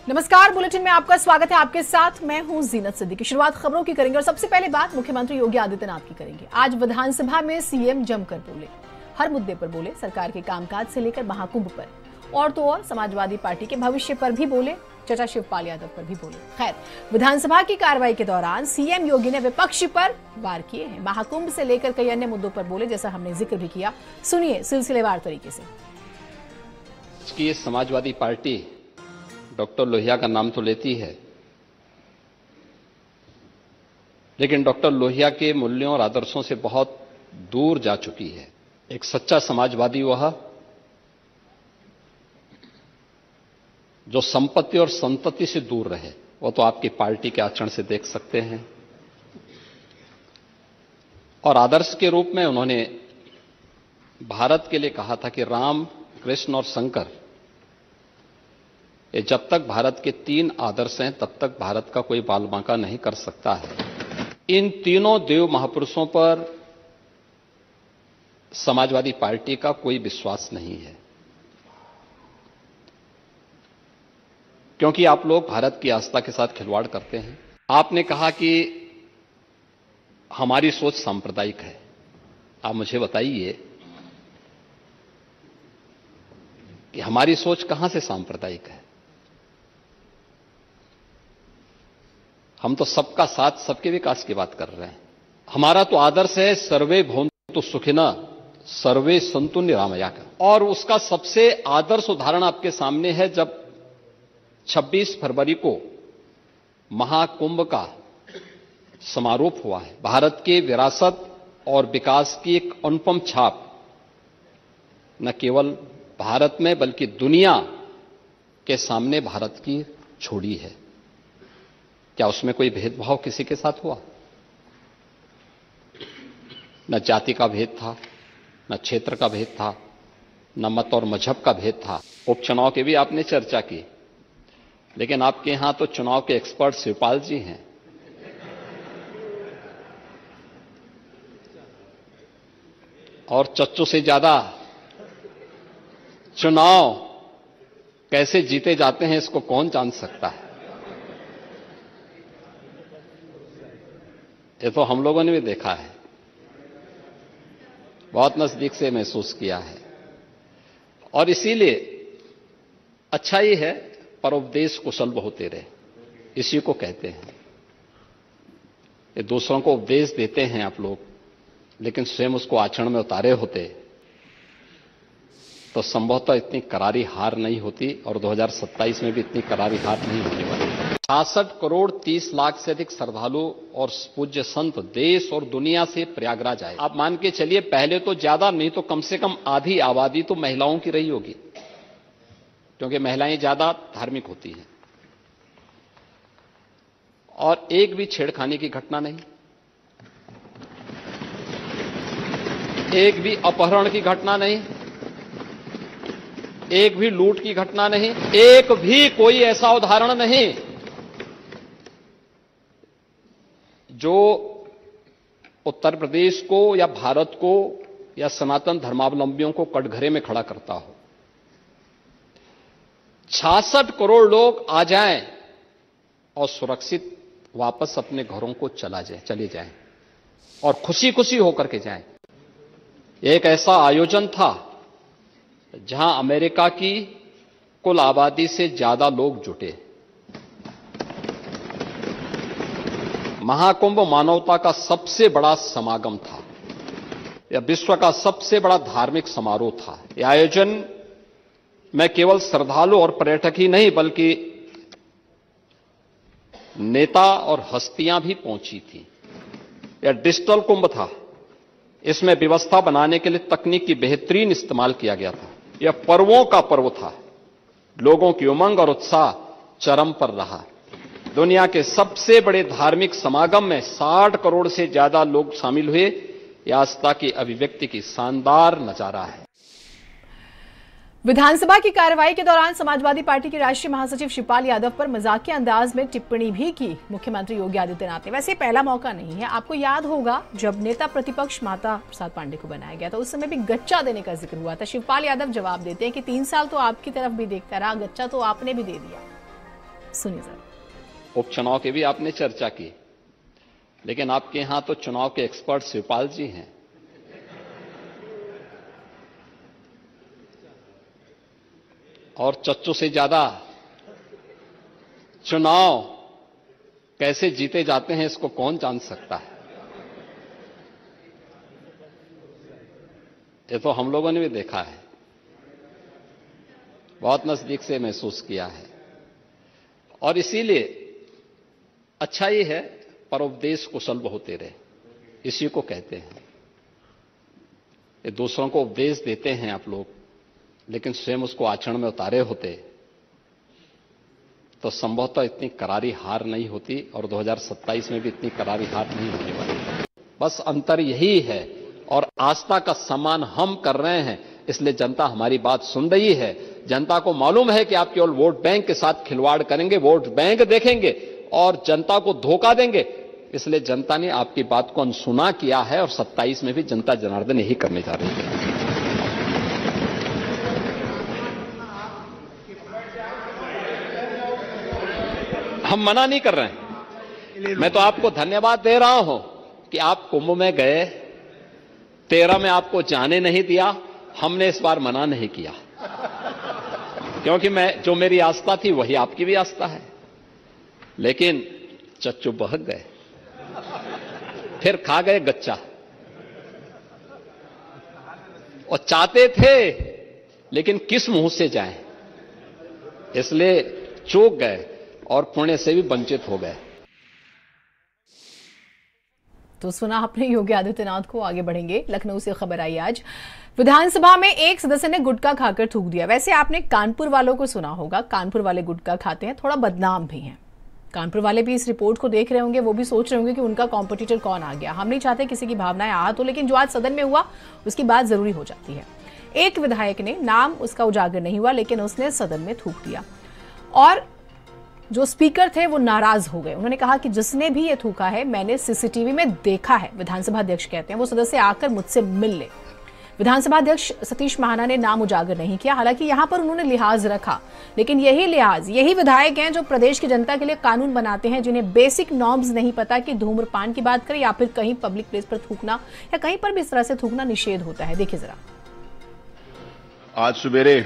नमस्कार, बुलेटिन में आपका स्वागत है। आपके साथ मैं हूं जीनत सिद्दीकी। शुरुआत खबरों की करेंगे और सबसे पहले बात मुख्यमंत्री योगी आदित्यनाथ की करेंगे। आज विधानसभा में सीएम जमकर बोले, हर मुद्दे पर बोले, सरकार के कामकाज से लेकर महाकुंभ पर, और तो और समाजवादी पार्टी के भविष्य पर भी बोले, चाचा शिवपाल यादव पर भी बोले। खैर, विधानसभा की कार्रवाई के दौरान सीएम योगी ने विपक्ष पर वार किए हैं। महाकुंभ से लेकर कई अन्य मुद्दों पर बोले, जैसा हमने जिक्र भी किया। सुनिए सिलसिलेवार तरीके से। समाजवादी पार्टी डॉक्टर लोहिया का नाम तो लेती है, लेकिन डॉक्टर लोहिया के मूल्यों और आदर्शों से बहुत दूर जा चुकी है। एक सच्चा समाजवादी वह जो संपत्ति और संतति से दूर रहे, वो तो आपकी पार्टी के आचरण से देख सकते हैं। और आदर्श के रूप में उन्होंने भारत के लिए कहा था कि राम, कृष्ण और शंकर, ये जब तक भारत के 3 आदर्श हैं तब तक भारत का कोई बाल बांका नहीं कर सकता है। इन तीनों देव महापुरुषों पर समाजवादी पार्टी का कोई विश्वास नहीं है, क्योंकि आप लोग भारत की आस्था के साथ खिलवाड़ करते हैं। आपने कहा कि हमारी सोच सांप्रदायिक है। आप मुझे बताइए कि हमारी सोच कहां से सांप्रदायिक है? हम तो सबका साथ, सबके विकास की बात कर रहे हैं। हमारा तो आदर्श है सर्वे भवन्तु सुखिनः सर्वे सन्तु निरामया का, और उसका सबसे आदर्श उदाहरण आपके सामने है जब 26 फरवरी को महाकुंभ का समारोह हुआ है। भारत के विरासत और विकास की एक अनुपम छाप न केवल भारत में बल्कि दुनिया के सामने भारत की छोड़ी है। क्या उसमें कोई भेदभाव किसी के साथ हुआ? न जाति का भेद था, न क्षेत्र का भेद था, न मत और मजहब का भेद था। उपचुनाव की भी आपने चर्चा की, लेकिन आपके यहां तो चुनाव के एक्सपर्ट शिवपाल जी हैं। और चच्चू से ज्यादा चुनाव कैसे जीते जाते हैं इसको कौन जान सकता है? ये तो हम लोगों ने भी देखा है, बहुत नजदीक से महसूस किया है। और इसीलिए अच्छा ही है परोपदेश कुशल बहुते रहे, इसी को कहते हैं। ये दूसरों को उपदेश देते हैं आप लोग, लेकिन स्वयं उसको आचरण में उतारे होते तो संभवतः इतनी करारी हार नहीं होती, और 2027 में भी इतनी करारी हार नहीं होने वाली। 66 करोड़ 30 लाख से अधिक श्रद्धालु और पूज्य संत देश और दुनिया से प्रयागराज आए। आप मान के चलिए, पहले तो ज्यादा नहीं तो कम से कम आधी आबादी तो महिलाओं की रही होगी, क्योंकि महिलाएं ज्यादा धार्मिक होती हैं। और एक भी छेड़खानी की घटना नहीं, एक भी अपहरण की घटना नहीं, एक भी लूट की घटना नहीं, एक भी कोई ऐसा उदाहरण नहीं जो उत्तर प्रदेश को या भारत को या सनातन धर्मावलंबियों को कटघरे में खड़ा करता हो। 66 करोड़ लोग आ जाएं और सुरक्षित वापस अपने घरों को चले जाएं और खुशी खुशी होकर के जाएं। एक ऐसा आयोजन था जहां अमेरिका की कुल आबादी से ज्यादा लोग जुटे। महाकुंभ मानवता का सबसे बड़ा समागम था, यह विश्व का सबसे बड़ा धार्मिक समारोह था। यह आयोजन में केवल श्रद्धालु और पर्यटक ही नहीं बल्कि नेता और हस्तियां भी पहुंची थी। यह डिजिटल कुंभ था, इसमें व्यवस्था बनाने के लिए तकनीक की बेहतरीन इस्तेमाल किया गया था। यह पर्वों का पर्व था, लोगों की उमंग और उत्साह चरम पर रहा। दुनिया के सबसे बड़े धार्मिक समागम में 60 करोड़ से ज्यादा लोग शामिल हुए। यह आस्था की अभिव्यक्ति की शानदार नजारा है। विधानसभा की कार्रवाई के दौरान समाजवादी पार्टी के राष्ट्रीय महासचिव शिवपाल यादव पर मजाकिया अंदाज में टिप्पणी भी की मुख्यमंत्री योगी आदित्यनाथ ने। वैसे पहला मौका नहीं है। आपको याद होगा जब नेता प्रतिपक्ष माता प्रसाद पांडे को बनाया गया था, उस समय भी गच्चा देने का जिक्र हुआ था। शिवपाल यादव जवाब देते हैं कि 3 साल तो आपकी तरफ भी देखता रहा, गच्चा तो आपने भी दे दिया। सुनिए जरा। उपचुनाव की भी आपने चर्चा की, लेकिन आपके यहां तो चुनाव के एक्सपर्ट शिवपाल जी हैं। और चच्चू से ज्यादा चुनाव कैसे जीते जाते हैं इसको कौन जान सकता है। ये तो हम लोगों ने भी देखा है, बहुत नजदीक से महसूस किया है। और इसीलिए अच्छा ही है परोपदेश कुशल बहुते रहे, इसी को कहते हैं। ये दूसरों को उपदेश देते हैं आप लोग, लेकिन स्वयं उसको आचरण में उतारे होते तो संभवतः इतनी करारी हार नहीं होती और 2027 में भी इतनी करारी हार नहीं होने वाली। बस अंतर यही है, और आस्था का सम्मान हम कर रहे हैं, इसलिए जनता हमारी बात सुन रही है। जनता को मालूम है कि आप केवल वोट बैंक के साथ खिलवाड़ करेंगे, वोट बैंक देखेंगे और जनता को धोखा देंगे, इसलिए जनता ने आपकी बात को अनसुना किया है और 27 में भी जनता जनार्दन यही करने जा रही है। हम मना नहीं कर रहे हैं, मैं तो आपको धन्यवाद दे रहा हूं कि आप कुंभ में गए, 13 में आपको जाने नहीं दिया, हमने इस बार मना नहीं किया, क्योंकि जो मेरी आस्था थी वही आपकी भी आस्था है। लेकिन चच्चू बहक गए, फिर खा गए गच्चा, और चाहते थे लेकिन किस मुंह से जाएं, इसलिए चूक गए और पुण्य से भी वंचित हो गए। तो सुना आपने योगी आदित्यनाथ को। आगे बढ़ेंगे, लखनऊ से खबर आई आज, विधानसभा में एक सदस्य ने गुटखा खाकर थूक दिया। वैसे आपने कानपुर वालों को सुना होगा, कानपुर वाले गुटखा खाते हैं, थोड़ा बदनाम भी हैं। कानपुर वाले भी इस रिपोर्ट को देख रहे होंगे, वो भी सोच रहे होंगे कि उनका कॉम्पिटिटर कौन आ गया। हम नहीं चाहते किसी की भावनाएं आहत हो, लेकिन जो आज सदन में हुआ उसकी बात जरूरी हो जाती है। एक विधायक ने, नाम उसका उजागर नहीं हुआ, लेकिन उसने सदन में थूक दिया और जो स्पीकर थे वो नाराज हो गए। उन्होंने कहा कि जिसने भी ये थूका है मैंने सीसीटीवी में देखा है। विधानसभा अध्यक्ष कहते हैं वो सदस्य आकर मुझसे मिल ले। विधानसभा अध्यक्ष सतीश महाना ने नाम उजागर नहीं किया, हालांकि यहां पर उन्होंने लिहाज रखा, लेकिन यही विधायक हैं जो प्रदेश की जनता के लिए कानून बनाते हैं, जिन्हें बेसिक नॉर्म्स नहीं पता कि धूम्रपान की बात करें या फिर कहीं पब्लिक प्लेस पर थूकना या कहीं पर भी इस तरह से थूकना निषेध होता है। देखिए जरा। आज सवेरे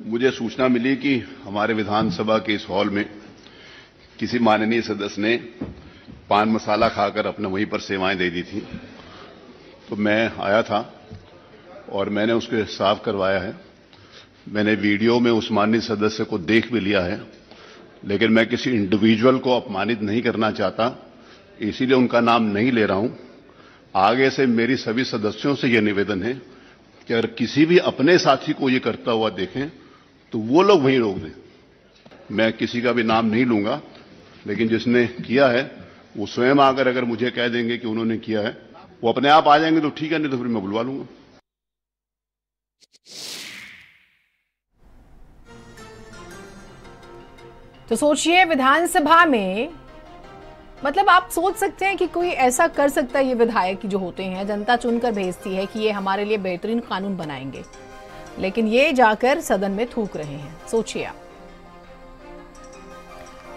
मुझे सूचना मिली कि हमारे विधानसभा के इस हॉल में किसी माननीय सदस्य ने पान मसाला खाकर अपने वहीं पर सेवाएं दे दी थी। तो मैं आया था और मैंने उसको साफ करवाया है। मैंने वीडियो में उस माननीय सदस्य को देख भी लिया है, लेकिन मैं किसी इंडिविजुअल को अपमानित नहीं करना चाहता, इसीलिए उनका नाम नहीं ले रहा हूं। आगे से मेरी सभी सदस्यों से यह निवेदन है कि अगर किसी भी अपने साथी को यह करता हुआ देखें तो वो लोग वहीं रोक दें। मैं किसी का भी नाम नहीं लूंगा, लेकिन जिसने किया है वो स्वयं आकर अगर मुझे कह देंगे कि उन्होंने किया है, वो अपने आप आ जाएंगे तो ठीक है, नहीं तो फिर मैं बुलवा लूंगा। तो सोचिए, विधानसभा में, मतलब आप सोच सकते हैं कि कोई ऐसा कर सकता है। ये विधायक जो होते हैं, जनता चुनकर भेजती है कि ये हमारे लिए बेहतरीन कानून बनाएंगे, लेकिन ये जाकर सदन में थूक रहे हैं। सोचिए आप।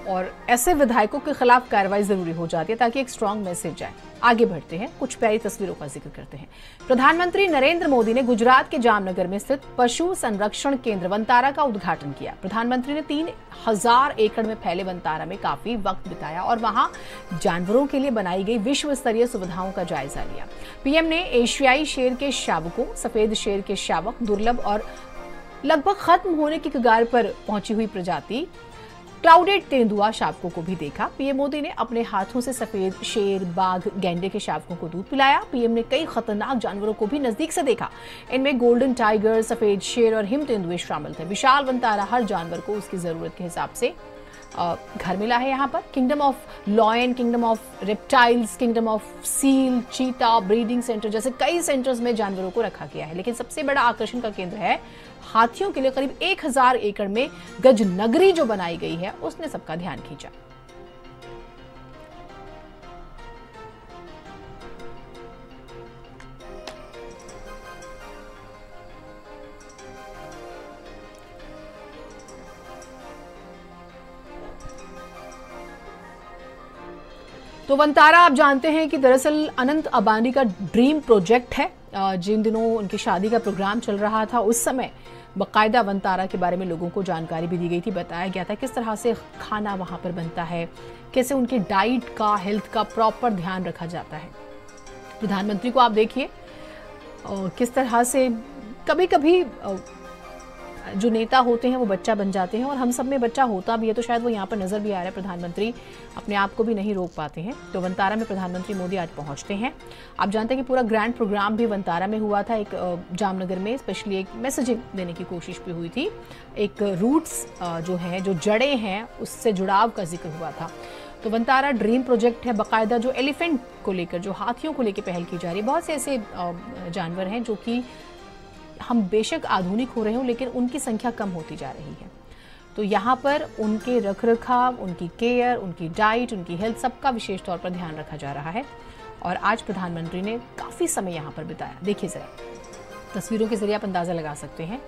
और ऐसे विधायकों के खिलाफ कार्रवाई जरूरी हो जाती है ताकि एक स्ट्रांग मैसेज जाए। आगे बढ़ते हैं, कुछ प्यारी तस्वीरों का जिक्र करते हैं। प्रधानमंत्री नरेंद्र मोदी ने गुजरात के जामनगर में स्थित पशु संरक्षण केंद्र वनतारा का उद्घाटन किया। प्रधानमंत्री ने 3000 एकड़ में फैले वनतारा में काफी वक्त बिताया और वहां जानवरों के लिए बनाई गई विश्व स्तरीय सुविधाओं का जायजा लिया। पीएम ने एशियाई शेर के शावकों, सफेद शेर के शावक, दुर्लभ और लगभग खत्म होने की कगार पर पहुंची हुई प्रजाति क्लाउडेड तेंदुआ शावकों को भी देखा। पीएम मोदी ने अपने हाथों से सफेद शेर, बाघ, गैंडे के शावकों को दूध पिलाया। पीएम ने कई खतरनाक जानवरों को भी नजदीक से देखा। इनमें गोल्डन टाइगर, सफेद शेर और हिम तेंदुए शामिल थे। विशाल वनतारा हर जानवर को उसकी जरूरत के हिसाब से घर मिला है। यहाँ पर kingdom of lion, kingdom of reptiles, kingdom of seal, चीता, ब्रीडिंग सेंटर जैसे कई सेंटर्स में जानवरों को रखा गया है। लेकिन सबसे बड़ा आकर्षण का केंद्र है हाथियों के लिए करीब 1000 एकड़ में गज नगरी जो बनाई गई है, उसने सबका ध्यान खींचा। तो वंतारा आप जानते हैं कि दरअसल अनंत अंबानी का ड्रीम प्रोजेक्ट है। जिन दिनों उनकी शादी का प्रोग्राम चल रहा था उस समय बाकायदा वंतारा के बारे में लोगों को जानकारी भी दी गई थी, बताया गया था किस तरह से खाना वहां पर बनता है, कैसे उनकी डाइट का, हेल्थ का प्रॉपर ध्यान रखा जाता है। प्रधानमंत्री को आप देखिए किस तरह से कभी कभी जो नेता होते हैं वो बच्चा बन जाते हैं, और हम सब में बच्चा होता भी है, तो शायद वो यहाँ पर नजर भी आ रहा है। प्रधानमंत्री अपने आप को भी नहीं रोक पाते हैं। तो वंतारा में प्रधानमंत्री मोदी आज पहुंचते हैं। आप जानते हैं कि पूरा ग्रैंड प्रोग्राम भी वंतारा में हुआ था। एक जामनगर में स्पेशली एक मैसेजिंग देने की कोशिश भी हुई थी, एक रूट्स जो है, जो जड़ें हैं, उससे जुड़ाव का जिक्र हुआ था। तो वंतारा ड्रीम प्रोजेक्ट है, बाकायदा जो एलिफेंट को लेकर, जो हाथियों को लेकर पहल की जा रही है। बहुत से ऐसे जानवर हैं जो कि हम बेशक आधुनिक हो रहे हो लेकिन उनकी संख्या कम होती जा रही है। तो यहाँ पर उनके रखरखाव, उनकी केयर, उनकी डाइट, उनकी हेल्थ, सबका विशेष तौर पर ध्यान रखा जा रहा है। और आज प्रधानमंत्री ने काफ़ी समय यहाँ पर बिताया। देखिए ज़रा, तस्वीरों के जरिए आप अंदाज़ा लगा सकते हैं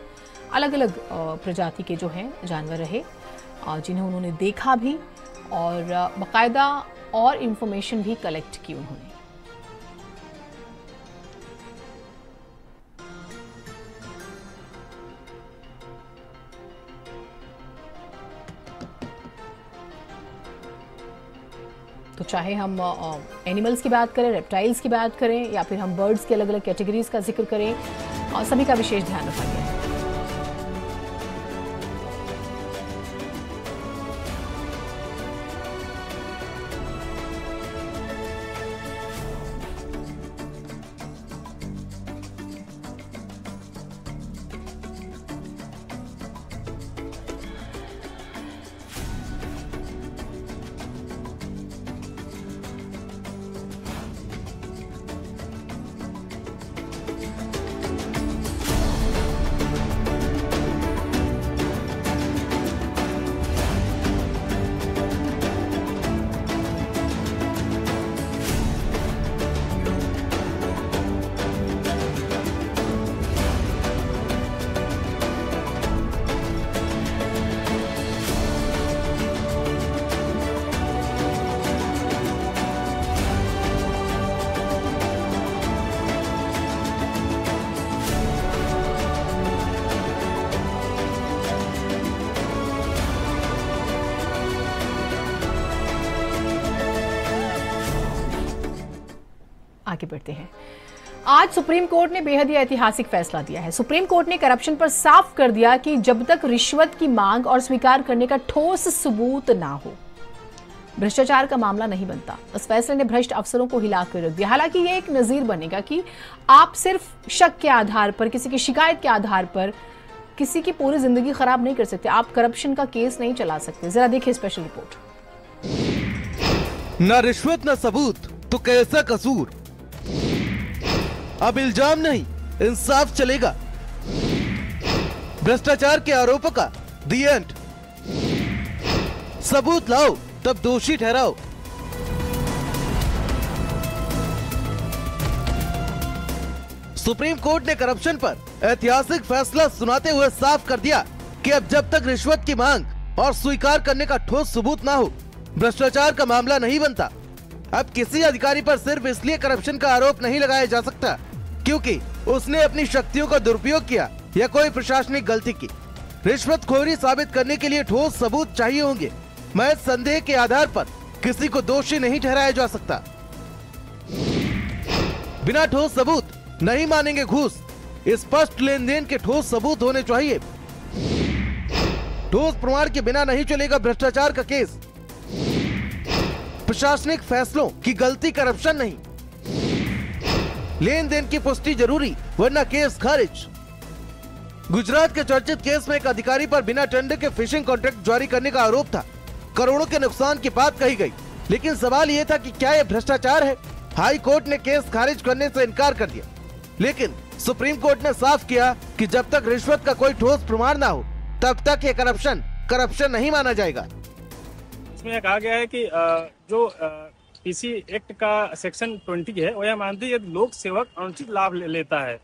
अलग अलग प्रजाति के जो हैं जानवर रहे जिन्हें उन्होंने देखा भी, और बाकायदा और इन्फॉर्मेशन भी कलेक्ट की उन्होंने। तो चाहे हम एनिमल्स की बात करें, रेप्टाइल्स की बात करें, या फिर हम बर्ड्स के अलग अलग कैटेगरीज का जिक्र करें, सभी का विशेष ध्यान रखा गया है। आगे बढ़ते हैं। आज सुप्रीम कोर्ट ने बेहद ही ऐतिहासिक फैसला दिया है। सुप्रीम कोर्ट ने करप्शन पर साफ कर दिया कि जब तक रिश्वत की मांग और स्वीकार करने का ठोस सबूत ना हो, भ्रष्टाचार का मामला नहीं बनता। इस फैसले ने भ्रष्ट अफसरों को हिलाकर रख दिया। हालांकि ये एक नजीर बनेगा कि आप सिर्फ शक के आधार पर, किसी की शिकायत के आधार पर किसी की पूरी जिंदगी खराब नहीं कर सकते। आप करप्शन का केस नहीं चला सकते। जरा देखिए स्पेशल रिपोर्ट। न रिश्वत न सबूत तो कैसा कसूर, अब इल्जाम नहीं इंसाफ चलेगा। भ्रष्टाचार के आरोपों का दी एंड, सबूत लाओ तब दोषी ठहराओ। सुप्रीम कोर्ट ने करप्शन पर ऐतिहासिक फैसला सुनाते हुए साफ कर दिया कि अब जब तक रिश्वत की मांग और स्वीकार करने का ठोस सबूत ना हो, भ्रष्टाचार का मामला नहीं बनता। अब किसी अधिकारी पर सिर्फ इसलिए करप्शन का आरोप नहीं लगाया जा सकता क्योंकि उसने अपनी शक्तियों का दुरुपयोग किया या कोई प्रशासनिक गलती की। रिश्वतखोरी साबित करने के लिए ठोस सबूत चाहिए होंगे। महज संदेह के आधार पर किसी को दोषी नहीं ठहराया जा सकता। बिना ठोस सबूत नहीं मानेंगे घूस। स्पष्ट लेन देन के ठोस सबूत होने चाहिए। ठोस प्रमाण के बिना नहीं चलेगा भ्रष्टाचार का केस। प्रशासनिक फैसलों की गलती करप्शन नहीं, लेन देन की पुष्टि जरूरी वरना केस खारिज। गुजरात के चर्चित केस में एक अधिकारी पर बिना टेंडर के फिशिंग कॉन्ट्रैक्ट जारी करने का आरोप था। करोड़ों के नुकसान की बात कही गई, लेकिन सवाल यह था कि क्या यह भ्रष्टाचार है। हाई कोर्ट ने केस खारिज करने से इनकार कर दिया, लेकिन सुप्रीम कोर्ट ने साफ किया कि जब तक रिश्वत का कोई ठोस प्रमाण ना हो तब तक ये करप्शन नहीं माना जाएगा। इसमें कहा गया है कि जो पीसी एक्ट का सेक्शन 20 है वो यह मानती है यदि लोक सेवक अनुचित लाभ लेता है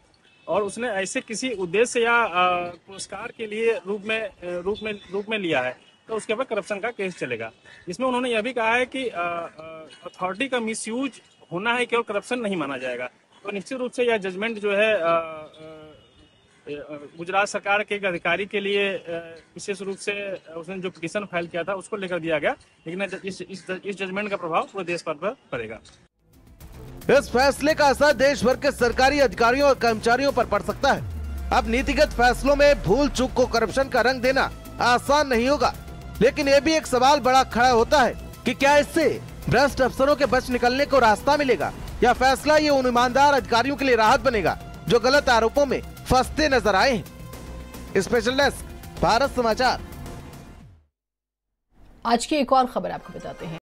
और उसने ऐसे किसी उद्देश्य या पुरस्कार के लिए रूप में लिया है तो उसके ऊपर करप्शन का केस चलेगा। इसमें उन्होंने यह भी कहा है कि अथॉरिटी का मिसयूज होना है, केवल करप्शन नहीं माना जाएगा। तो निश्चित रूप से यह जजमेंट जो है गुजरात सरकार के एक अधिकारी के लिए विशेष रूप से उसने जो पिटीशन फाइल किया था उसको लेकर दिया गया, लेकिन इस जजमेंट का प्रभाव पूरे देश पर पड़ेगा। इस फैसले का असर देश भर के सरकारी अधिकारियों और कर्मचारियों पर पड़ सकता है। अब नीतिगत फैसलों में भूल चूक को करप्शन का रंग देना आसान नहीं होगा, लेकिन ये भी एक सवाल बड़ा खड़ा होता है कि क्या इससे भ्रष्ट अफसरों के बच निकलने को रास्ता मिलेगा, या फैसला ये उन ईमानदार अधिकारियों के लिए राहत बनेगा जो गलत आरोपों में फंसते नजर आए हैं। स्पेशल डेस्क, भारत समाचार। आज की एक और खबर आपको बताते हैं।